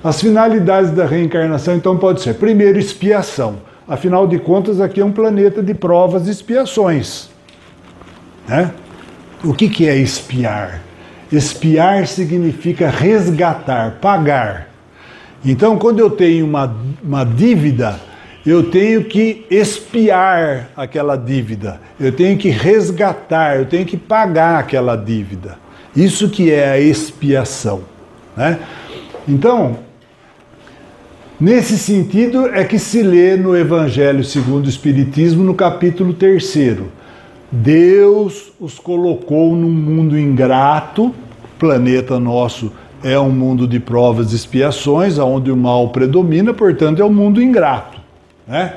As finalidades da reencarnação, então, pode ser, primeiro, expiação. Afinal de contas, aqui é um planeta de provas e expiações. Né? O que é expiar? Expiar significa resgatar, pagar. Então, quando eu tenho uma dívida, eu tenho que expiar aquela dívida. Eu tenho que resgatar, eu tenho que pagar aquela dívida. Isso que é a expiação. Né? Então, nesse sentido é que se lê no Evangelho segundo o Espiritismo, no capítulo 3º. Deus os colocou num mundo ingrato, o planeta nosso é um mundo de provas e expiações, onde o mal predomina, portanto é um mundo ingrato, né?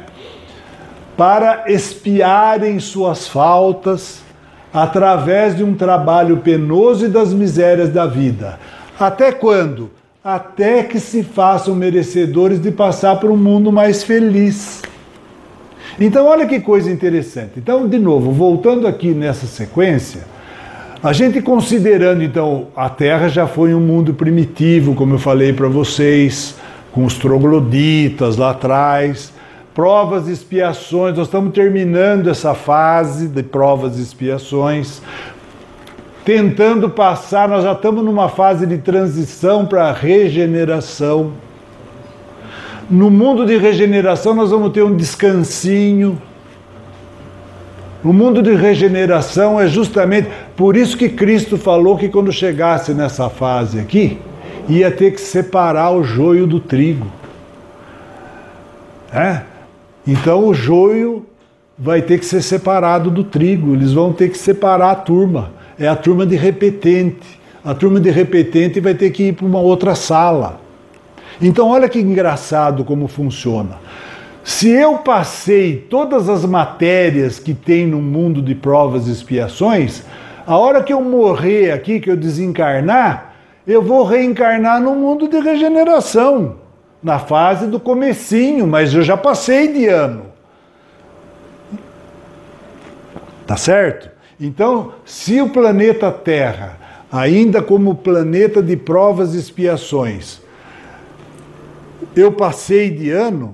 Para expiarem suas faltas através de um trabalho penoso e das misérias da vida. Até quando? Até que se façam merecedores de passar por um mundo mais feliz. Então, olha que coisa interessante. Então, de novo, voltando aqui nessa sequência, a gente considerando, então, a Terra já foi um mundo primitivo, como eu falei para vocês, com os trogloditas lá atrás, provas e expiações, nós estamos terminando essa fase de provas e expiações, tentando passar, nós já estamos numa fase de transição para a regeneração. No mundo de regeneração nós vamos ter um descansinho. No mundo de regeneração é justamente por isso que Cristo falou que quando chegasse nessa fase aqui, ia ter que separar o joio do trigo. Então o joio vai ter que ser separado do trigo, eles vão ter que separar a turma. É a turma de repetente. A turma de repetente vai ter que ir para uma outra sala. Então olha que engraçado como funciona. Se eu passei todas as matérias que tem no mundo de provas e expiações, a hora que eu morrer aqui, que eu desencarnar, eu vou reencarnar no mundo de regeneração, na fase do comecinho, mas eu já passei de ano. Tá certo? Então, se o planeta Terra, ainda como planeta de provas e expiações, eu passei de ano,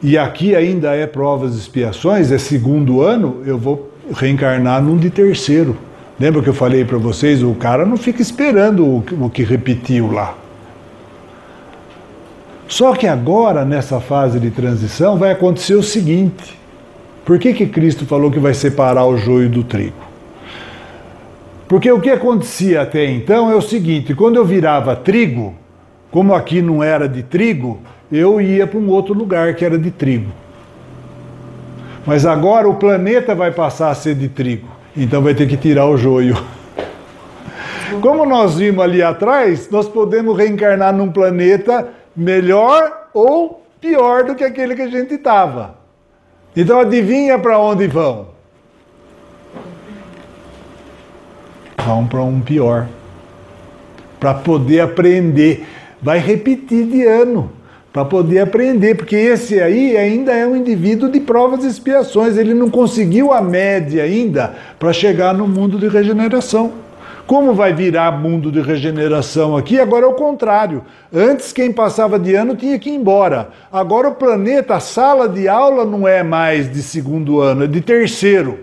e aqui ainda é provas e expiações, é segundo ano, eu vou reencarnar num de terceiro. Lembra que eu falei para vocês? O cara não fica esperando o que repetiu lá. Só que agora, nessa fase de transição, vai acontecer o seguinte. Por que Cristo falou que vai separar o joio do trigo? Porque o que acontecia até então é o seguinte, quando eu virava trigo, como aqui não era de trigo, eu ia para um outro lugar que era de trigo. Mas agora o planeta vai passar a ser de trigo, então vai ter que tirar o joio. Como nós vimos ali atrás, nós podemos reencarnar num planeta melhor ou pior do que aquele que a gente estava. Então adivinha para onde vão? Vão para um pior. Para poder aprender. Vai repetir de ano. Para poder aprender. Porque esse aí ainda é um indivíduo de provas e expiações. Ele não conseguiu a média ainda para chegar no mundo de regeneração. Como vai virar mundo de regeneração aqui? Agora é o contrário. Antes quem passava de ano tinha que ir embora. Agora o planeta, a sala de aula não é mais de segundo ano, é de terceiro.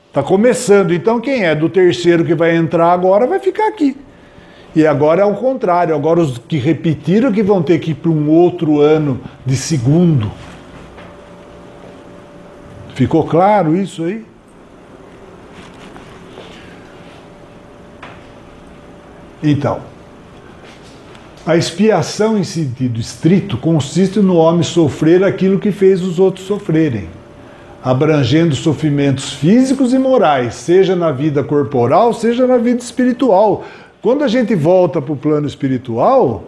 Está começando. Então quem é do terceiro que vai entrar agora vai ficar aqui. E agora é o contrário. Agora os que repetiram que vão ter que ir para um outro ano de segundo. Ficou claro isso aí? Então, a expiação em sentido estrito consiste no homem sofrer aquilo que fez os outros sofrerem, abrangendo sofrimentos físicos e morais, seja na vida corporal, seja na vida espiritual. Quando a gente volta para o plano espiritual,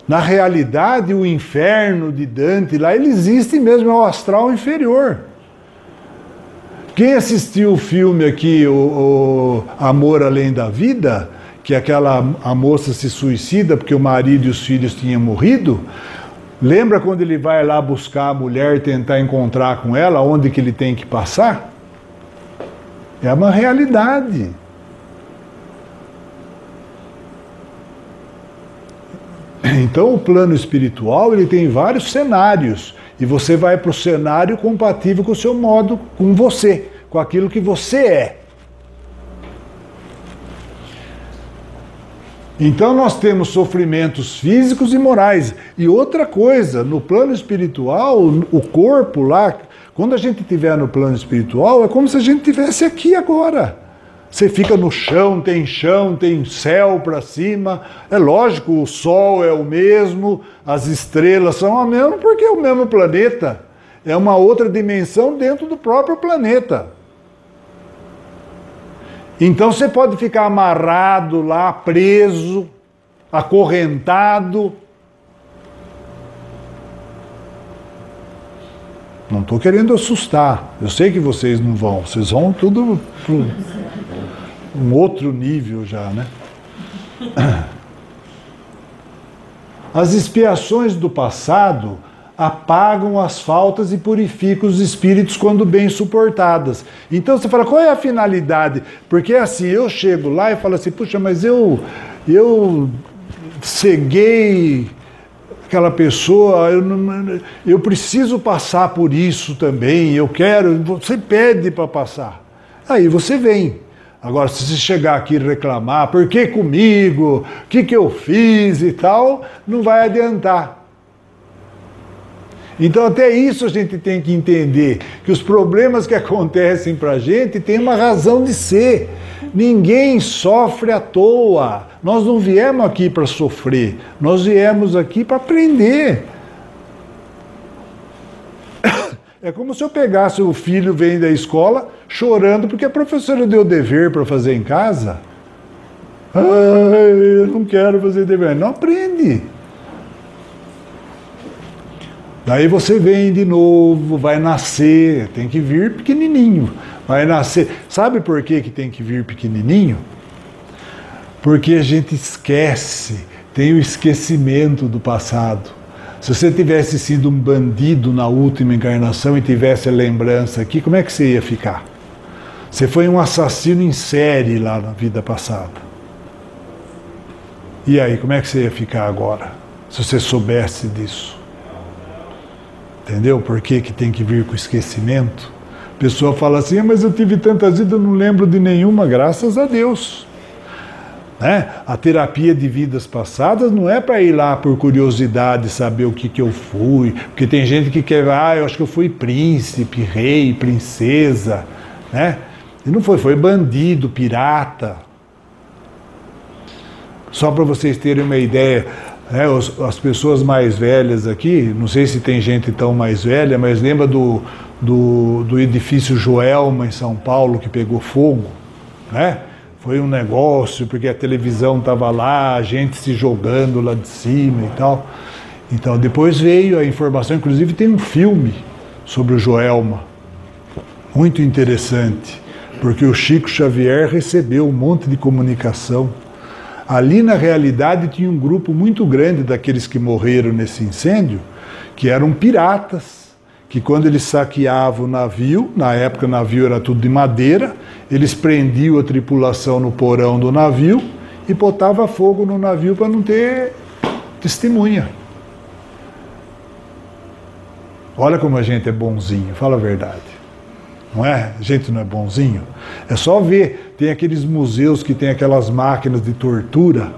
na realidade o inferno de Dante, lá ele existe mesmo, é o astral inferior. Quem assistiu o filme aqui, o Amor Além da Vida, que a moça se suicida porque o marido e os filhos tinham morrido, lembra quando ele vai lá buscar a mulher e tentar encontrar com ela, onde que ele tem que passar? É uma realidade. Então o plano espiritual ele tem vários cenários e você vai para o cenário compatível com o seu modo, com você, com aquilo que você é. Então nós temos sofrimentos físicos e morais. E outra coisa, no plano espiritual, o corpo lá, quando a gente estiver no plano espiritual, é como se a gente estivesse aqui agora. Você fica no chão, tem céu para cima. É lógico, o sol é o mesmo, as estrelas são a mesma, porque é o mesmo planeta. É uma outra dimensão dentro do próprio planeta. Então você pode ficar amarrado lá, preso, acorrentado. Não estou querendo assustar. Eu sei que vocês não vão. Vocês vão tudo para um outro nível já, né? As expiações do passado apagam as faltas e purificam os espíritos quando bem suportadas. Então você fala, qual é a finalidade? Porque assim, eu chego lá e falo assim, puxa, mas eu ceguei aquela pessoa, eu preciso passar por isso também, eu quero, você pede para passar. Aí você vem. Agora, se você chegar aqui e reclamar, por que comigo, o que eu fiz e tal, não vai adiantar. Então até isso a gente tem que entender, que os problemas que acontecem para a gente têm uma razão de ser. Ninguém sofre à toa. Nós não viemos aqui para sofrer, nós viemos aqui para aprender. É como se eu pegasse o filho, vem da escola, chorando porque a professora deu dever para fazer em casa. Eu não quero fazer dever. Não aprende. Daí você vem de novo, vai nascer, tem que vir pequenininho, vai nascer. Sabe por que tem que vir pequenininho? Porque a gente esquece, tem o esquecimento do passado. Se você tivesse sido um bandido na última encarnação e tivesse a lembrança aqui, como é que você ia ficar? Você foi um assassino em série lá na vida passada. E aí, como é que você ia ficar agora? Se você soubesse disso? Entendeu? Por que tem que vir com esquecimento? A pessoa fala assim, mas eu tive tantas vidas, eu não lembro de nenhuma, graças a Deus. Né? A terapia de vidas passadas não é para ir lá por curiosidade, saber o que eu fui, porque tem gente que quer, eu acho que eu fui príncipe, rei, princesa, né? E não foi bandido, pirata. Só para vocês terem uma ideia, as pessoas mais velhas aqui, não sei se tem gente tão mais velha, mas lembra do edifício Joelma em São Paulo que pegou fogo, né? Foi um negócio, porque a televisão estava lá, a gente se jogando lá de cima e tal. Então depois veio a informação, inclusive tem um filme sobre o Joelma, muito interessante, porque o Chico Xavier recebeu um monte de comunicação. Ali, na realidade, tinha um grupo muito grande daqueles que morreram nesse incêndio, que eram piratas, que quando eles saqueavam o navio, na época o navio era tudo de madeira, eles prendiam a tripulação no porão do navio e botavam fogo no navio para não ter testemunha. Olha como a gente é bonzinho, fala a verdade. Não é? A gente não é bonzinho? É só ver, tem aqueles museus que tem aquelas máquinas de tortura,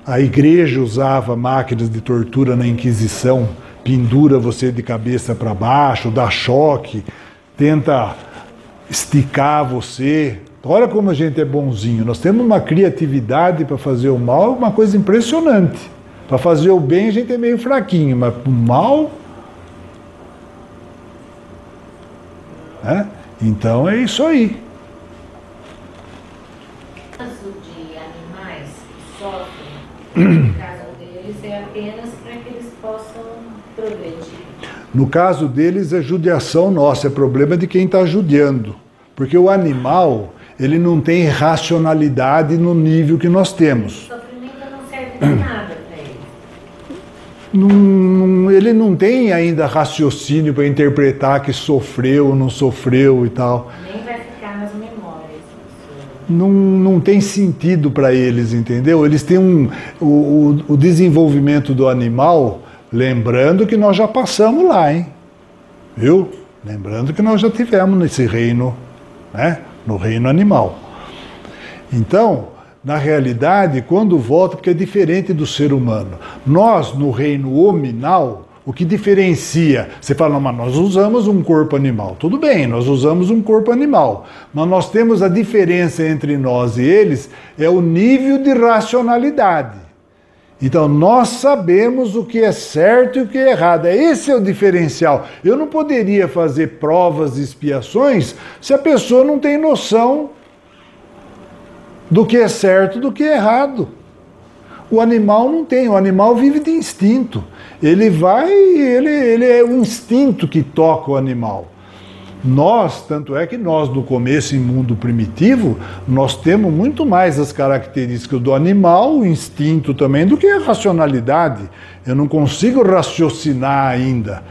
a igreja usava máquinas de tortura na Inquisição, pendura você de cabeça para baixo, dá choque, tenta esticar você. Olha como a gente é bonzinho, nós temos uma criatividade para fazer o mal, uma coisa impressionante. Para fazer o bem a gente é meio fraquinho, mas o mal... Então é isso aí. No caso de animais que sofrem, no caso deles é apenas para que eles possam progredir. No caso deles é judiação nossa, é problema de quem está judiando. Porque o animal, ele não tem racionalidade no nível que nós temos. O sofrimento não serve de nada para ele. Ele não tem ainda raciocínio para interpretar que sofreu ou não sofreu e tal. Nem vai ficar nas memórias. não tem sentido para eles, entendeu? Eles têm o desenvolvimento do animal, lembrando que nós já passamos lá, hein? Viu? Lembrando que nós já tivemos nesse reino, né? No reino animal. Então, na realidade, quando volta, porque é diferente do ser humano. Nós, no reino hominal, o que diferencia? Você fala, não, mas nós usamos um corpo animal. Tudo bem, nós usamos um corpo animal. Mas nós temos a diferença entre nós e eles, é o nível de racionalidade. Então, nós sabemos o que é certo e o que é errado. Esse é o diferencial. Eu não poderia fazer provas e expiações se a pessoa não tem noção do que é certo e do que é errado. O animal não tem, o animal vive de instinto. Ele é o instinto que toca o animal. Nós, tanto é que nós, no começo, em mundo primitivo, nós temos muito mais as características do animal, o instinto também, do que a racionalidade. Eu não consigo raciocinar ainda.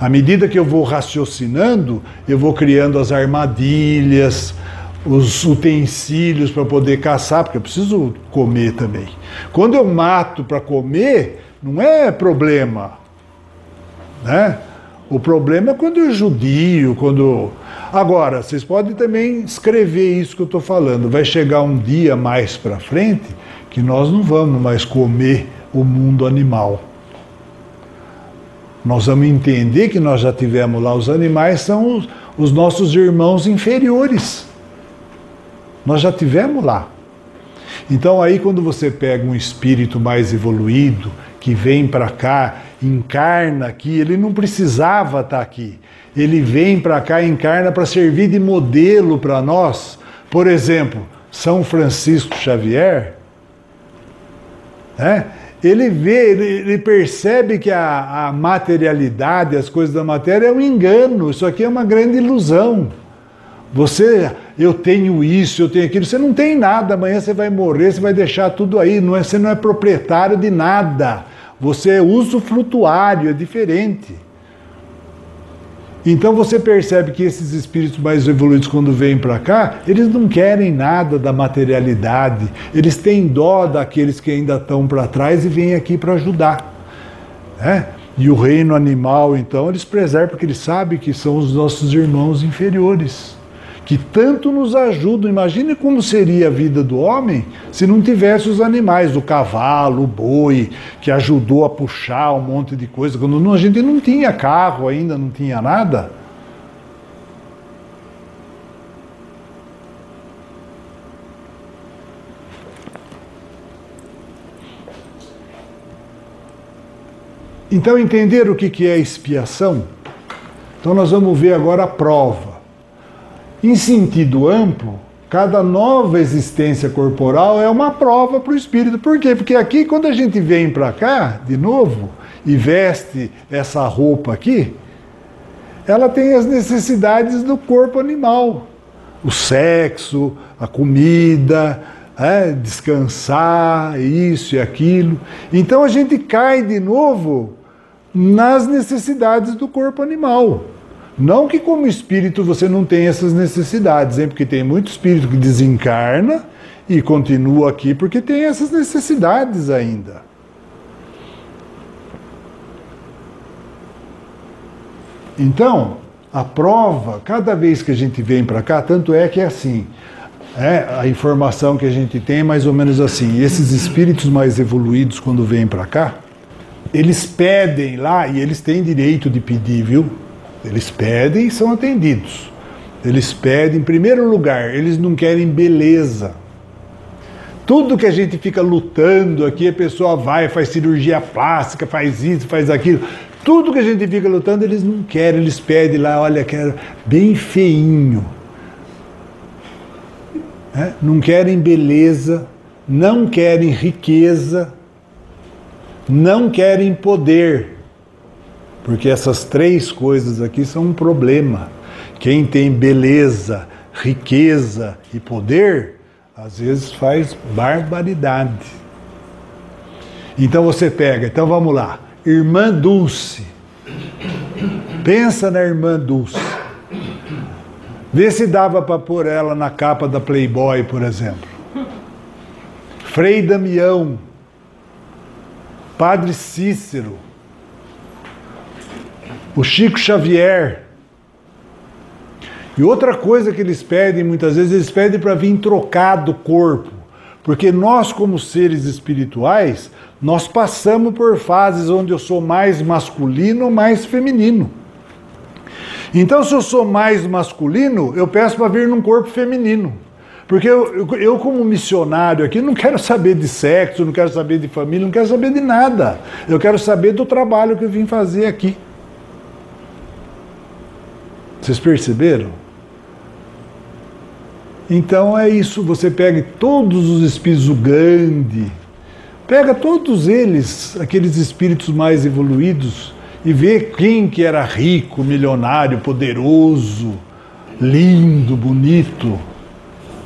À medida que eu vou raciocinando, eu vou criando as armadilhas, os utensílios para poder caçar, porque eu preciso comer também. Quando eu mato para comer, não é problema, né? O problema é quando eu judio, quando... Agora, vocês podem também escrever isso que eu estou falando. Vai chegar um dia mais para frente que nós não vamos mais comer o mundo animal. Nós vamos entender que nós já tivemos lá, os animais são os nossos irmãos inferiores. Nós já tivemos lá. Então aí quando você pega um espírito mais evoluído, que vem para cá, encarna aqui, ele não precisava estar aqui. Ele vem para cá, encarna para servir de modelo para nós. Por exemplo, São Francisco Xavier, né? Ele percebe que a materialidade, as coisas da matéria é um engano, isso aqui é uma grande ilusão. Eu tenho isso, eu tenho aquilo, você não tem nada, amanhã você vai morrer, você vai deixar tudo aí, você não é proprietário de nada, você é usufrutuário, é diferente. Então você percebe que esses espíritos mais evoluídos, quando vêm para cá, eles não querem nada da materialidade, eles têm dó daqueles que ainda estão para trás e vêm aqui para ajudar, né? E o reino animal, então, eles preservam porque eles sabem que são os nossos irmãos inferiores, que tanto nos ajudam. Imagine como seria a vida do homem se não tivesse os animais, o cavalo, o boi, que ajudou a puxar um monte de coisa. Quando a gente não tinha carro ainda, não tinha nada. Então, entender o que é expiação? Então, nós vamos ver agora a prova. Em sentido amplo, cada nova existência corporal é uma prova para o espírito. Por quê? Porque aqui, quando a gente vem para cá, de novo, e veste essa roupa aqui, ela tem as necessidades do corpo animal. O sexo, a comida, descansar, isso e aquilo. Então a gente cai de novo nas necessidades do corpo animal. Não que como espírito você não tenha essas necessidades, hein? Porque tem muito espírito que desencarna e continua aqui porque tem essas necessidades ainda. Então, a prova, cada vez que a gente vem para cá, tanto é que é assim, a informação que a gente tem é mais ou menos assim, esses espíritos mais evoluídos quando vêm para cá, eles pedem lá, e eles têm direito de pedir, viu? Eles pedem e são atendidos. Eles pedem, em primeiro lugar, eles não querem beleza. Tudo que a gente fica lutando aqui, a pessoa vai, faz cirurgia plástica, faz isso, faz aquilo. Tudo que a gente fica lutando, eles não querem, eles pedem lá, olha, quero bem feinho. Não querem beleza, não querem riqueza, não querem poder. Porque essas três coisas aqui são um problema. Quem tem beleza, riqueza e poder, às vezes faz barbaridade. Então você pega, então vamos lá, Irmã Dulce. Pensa na Irmã Dulce. Vê se dava para pôr ela na capa da Playboy, por exemplo. Frei Damião, Padre Cícero, o Chico Xavier. E outra coisa que eles pedem, muitas vezes, eles pedem para vir trocado do corpo. Porque nós, como seres espirituais, nós passamos por fases onde eu sou mais masculino ou mais feminino. Então, se eu sou mais masculino, eu peço para vir num corpo feminino. Porque eu, como missionário aqui, não quero saber de sexo, não quero saber de família, não quero saber de nada. Eu quero saber do trabalho que eu vim fazer aqui. Vocês perceberam? Então é isso, você pega todos os espíritos do Gandhi, pega todos eles, aqueles espíritos mais evoluídos, e vê quem que era rico, milionário, poderoso, lindo, bonito,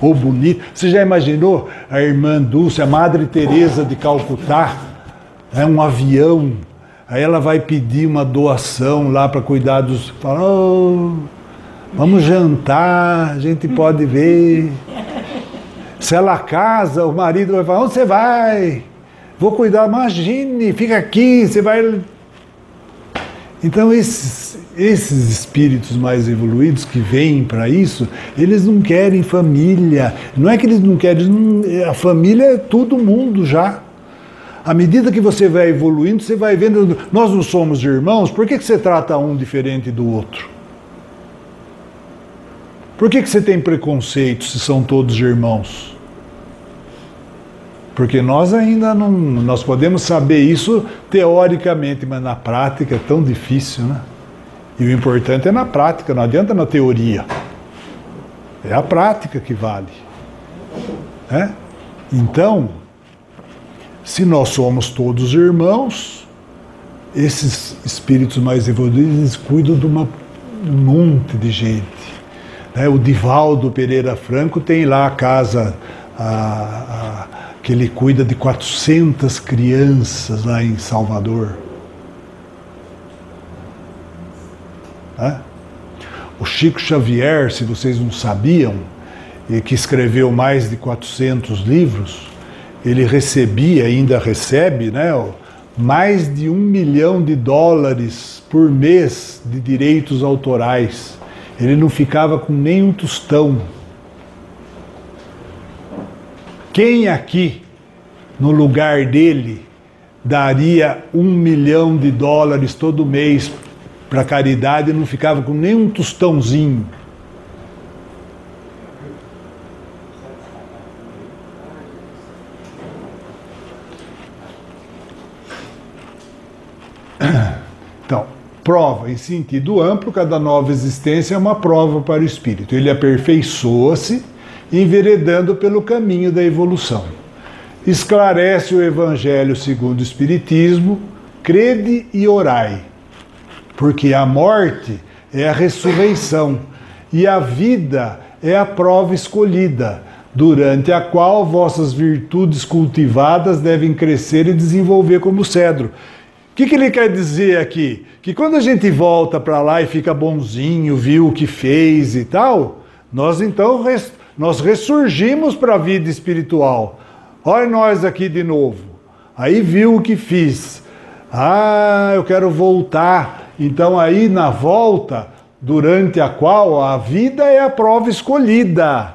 ou bonito. Você já imaginou a irmã Dulce, a Madre Teresa de Calcutá, um avião, aí ela vai pedir uma doação lá para cuidar dos... Fala, oh, vamos jantar, a gente pode ver. Se ela casa, o marido vai falar, onde você vai? Vou cuidar, imagine, fica aqui, você vai... Então esses espíritos mais evoluídos que vêm para isso, eles não querem família. Não é que eles não querem, a família é todo mundo já. À medida que você vai evoluindo, você vai vendo, nós não somos irmãos, por que você trata um diferente do outro? Por que você tem preconceito se são todos irmãos? Porque nós ainda não... Nós podemos saber isso teoricamente, mas na prática é tão difícil, né? E o importante é na prática, não adianta na teoria. É a prática que vale. É? Então, se nós somos todos irmãos, esses espíritos mais evoluídos eles cuidam de um monte de gente. O Divaldo Pereira Franco tem lá a casa... que ele cuida de 400 crianças lá em Salvador. O Chico Xavier, se vocês não sabiam, que escreveu mais de 400 livros, ele recebia, ainda recebe, mais de $1 milhão por mês de direitos autorais. Ele não ficava com nem um tostão. Quem aqui, no lugar dele, daria $1 milhão todo mês para caridade e não ficava com nem um tostãozinho? Então, prova em sentido amplo, cada nova existência é uma prova para o espírito. Ele aperfeiçoa-se, enveredando pelo caminho da evolução. Esclarece o Evangelho segundo o Espiritismo, crede e orai, porque a morte é a ressurreição e a vida é a prova escolhida, durante a qual vossas virtudes cultivadas devem crescer e desenvolver como cedro. O que ele quer dizer aqui? Que quando a gente volta para lá e fica bonzinho, viu o que fez e tal, nós então nós ressurgimos para a vida espiritual. Olha nós aqui de novo. Aí viu o que fiz. Ah, eu quero voltar. Então aí na volta, durante a qual a vida é a prova escolhida,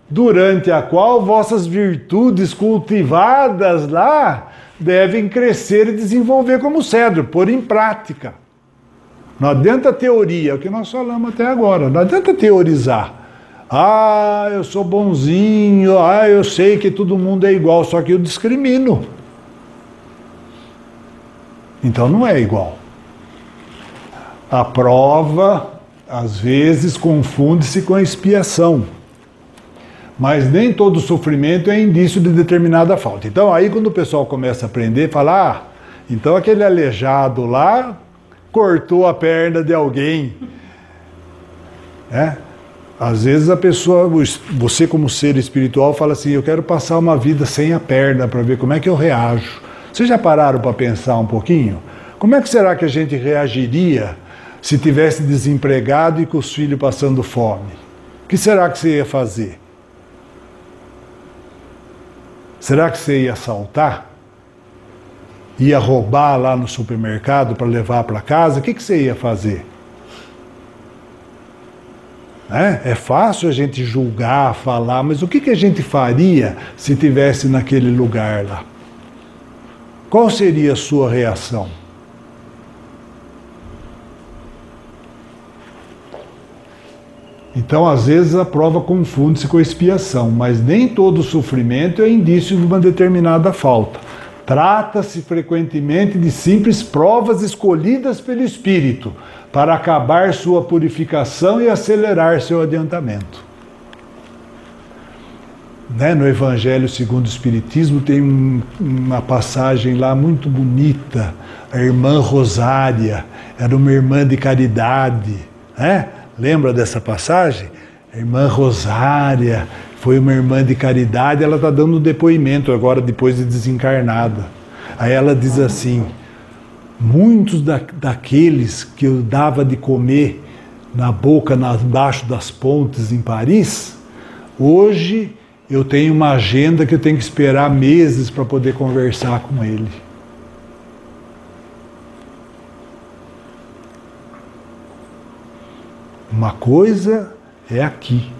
durante a qual vossas virtudes cultivadas lá devem crescer e desenvolver como cedro, pôr em prática. Não adianta teoria, é o que nós falamos até agora, não adianta teorizar. Ah, eu sou bonzinho, ah, eu sei que todo mundo é igual, só que eu discrimino. Então não é igual. A prova, às vezes, confunde-se com a expiação. Mas nem todo sofrimento é indício de determinada falta. Então aí quando o pessoal começa a aprender, fala, então aquele aleijado lá cortou a perna de alguém. Às vezes a pessoa, você como ser espiritual, fala assim, eu quero passar uma vida sem a perna para ver como é que eu reajo. Vocês já pararam para pensar um pouquinho? Como é que será que a gente reagiria se tivesse desempregado e com os filhos passando fome? que será que você ia fazer? Será que você ia assaltar? Ia roubar lá no supermercado para levar para casa? O que você ia fazer? É fácil a gente julgar, falar, mas o que a gente faria se estivesse naquele lugar lá? Qual seria a sua reação? Então, às vezes, a prova confunde-se com a expiação, mas nem todo sofrimento é indício de uma determinada falta. Trata-se frequentemente de simples provas escolhidas pelo Espírito para acabar sua purificação e acelerar seu adiantamento. No Evangelho segundo o Espiritismo tem uma passagem lá muito bonita. A irmã Rosária era uma irmã de caridade. Lembra dessa passagem? A irmã Rosária foi uma irmã de caridade, ela está dando um depoimento agora, depois de desencarnada. Aí ela diz assim: muitos daqueles que eu dava de comer na boca, embaixo das pontes em Paris, hoje eu tenho uma agenda que eu tenho que esperar meses para poder conversar com ele. Uma coisa é aqui.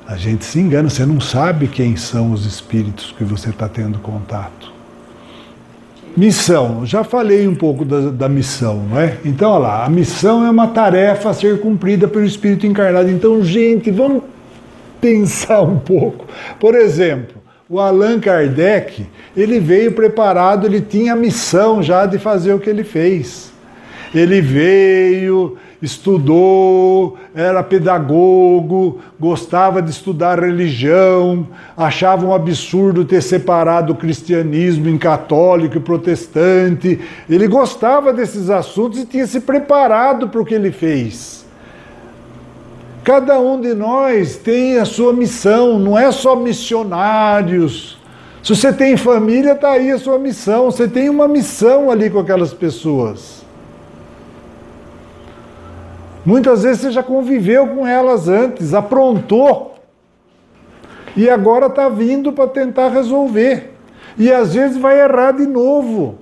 A gente se engana, você não sabe quem são os espíritos que você está tendo contato. Missão, já falei um pouco da missão, não é? Então, olha lá, a missão é uma tarefa a ser cumprida pelo espírito encarnado. Então, gente, vamos pensar um pouco. Por exemplo, o Allan Kardec, ele veio preparado, ele tinha a missão já de fazer o que ele fez. Ele veio, estudou, era pedagogo, gostava de estudar religião, achava um absurdo ter separado o cristianismo em católico e protestante. Ele gostava desses assuntos e tinha se preparado para o que ele fez. Cada um de nós tem a sua missão, não é só missionários. Se você tem família, está aí a sua missão. Você tem uma missão ali com aquelas pessoas. Muitas vezes você já conviveu com elas antes, aprontou, e agora está vindo para tentar resolver. E às vezes vai errar de novo.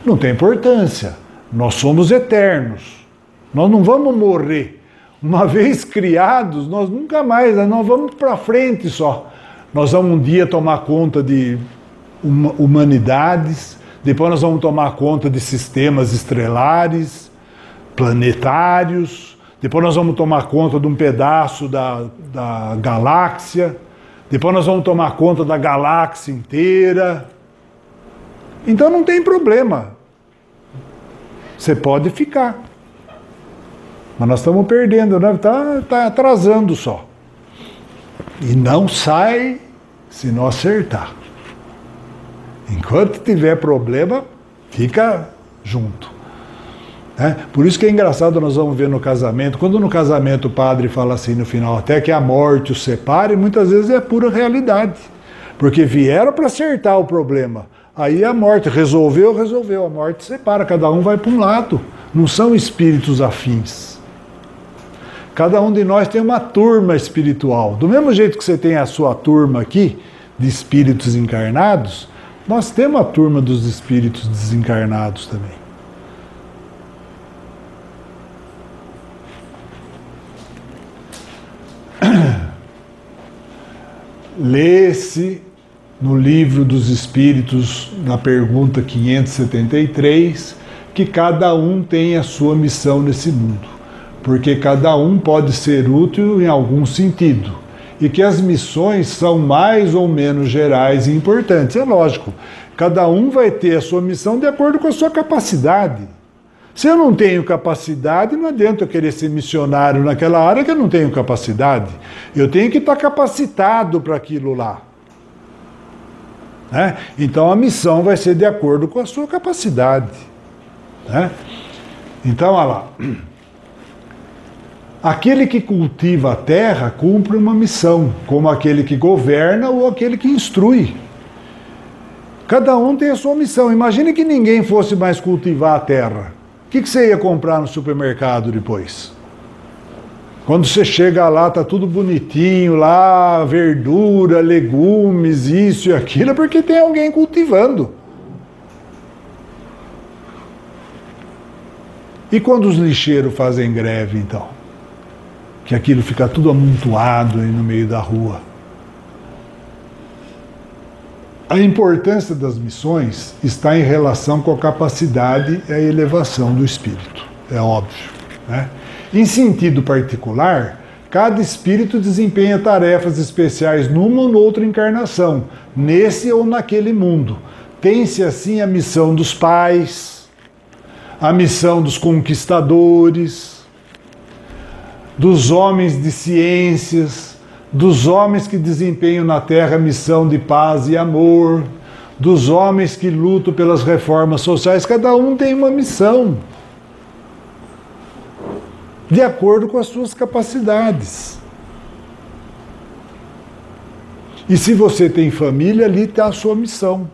Não tem importância, nós somos eternos, nós não vamos morrer. Uma vez criados, nós nunca mais, nós vamos para frente só. Nós vamos um dia tomar conta de humanidades, depois nós vamos tomar conta de sistemas estelares, planetários, depois nós vamos tomar conta de um pedaço da galáxia, depois nós vamos tomar conta da galáxia inteira. Então não tem problema. Você pode ficar. Mas nós estamos perdendo, né? Tá atrasando só. E não sai se não acertar. Enquanto tiver problema, fica junto. Por isso que é engraçado, nós vamos ver no casamento, quando no casamento o padre fala assim no final, até que a morte os separe, muitas vezes é pura realidade. Porque vieram para acertar o problema. Aí a morte resolveu, a morte separa, cada um vai para um lado. Não são espíritos afins. Cada um de nós tem uma turma espiritual. Do mesmo jeito que você tem a sua turma aqui, de espíritos encarnados, nós temos a turma dos espíritos desencarnados também. Lê-se no Livro dos Espíritos, na pergunta 573, que cada um tem a sua missão nesse mundo, porque cada um pode ser útil em algum sentido. E que as missões são mais ou menos gerais e importantes. É lógico, cada um vai ter a sua missão de acordo com a sua capacidade. Se eu não tenho capacidade, não adianta eu querer ser missionário naquela área que eu não tenho capacidade. Eu tenho que estar capacitado para aquilo lá. Então a missão vai ser de acordo com a sua capacidade. Então, olha lá. Aquele que cultiva a terra cumpre uma missão, como aquele que governa ou aquele que instrui. Cada um tem a sua missão. Imagine que ninguém fosse mais cultivar a terra. O que você ia comprar no supermercado depois? Quando você chega lá, tá tudo bonitinho, lá, verdura, legumes, isso e aquilo, é porque tem alguém cultivando. E quando os lixeiros fazem greve, então? Que aquilo fica tudo amontoado aí no meio da rua. A importância das missões está em relação com a capacidade e a elevação do espírito, é óbvio, né? Em sentido particular, cada espírito desempenha tarefas especiais numa ou noutra encarnação, nesse ou naquele mundo. Tem-se assim a missão dos pais, a missão dos conquistadores, dos homens de ciências, dos homens que desempenham na Terra a missão de paz e amor, dos homens que lutam pelas reformas sociais. Cada um tem uma missão, de acordo com as suas capacidades. E se você tem família, ali está a sua missão.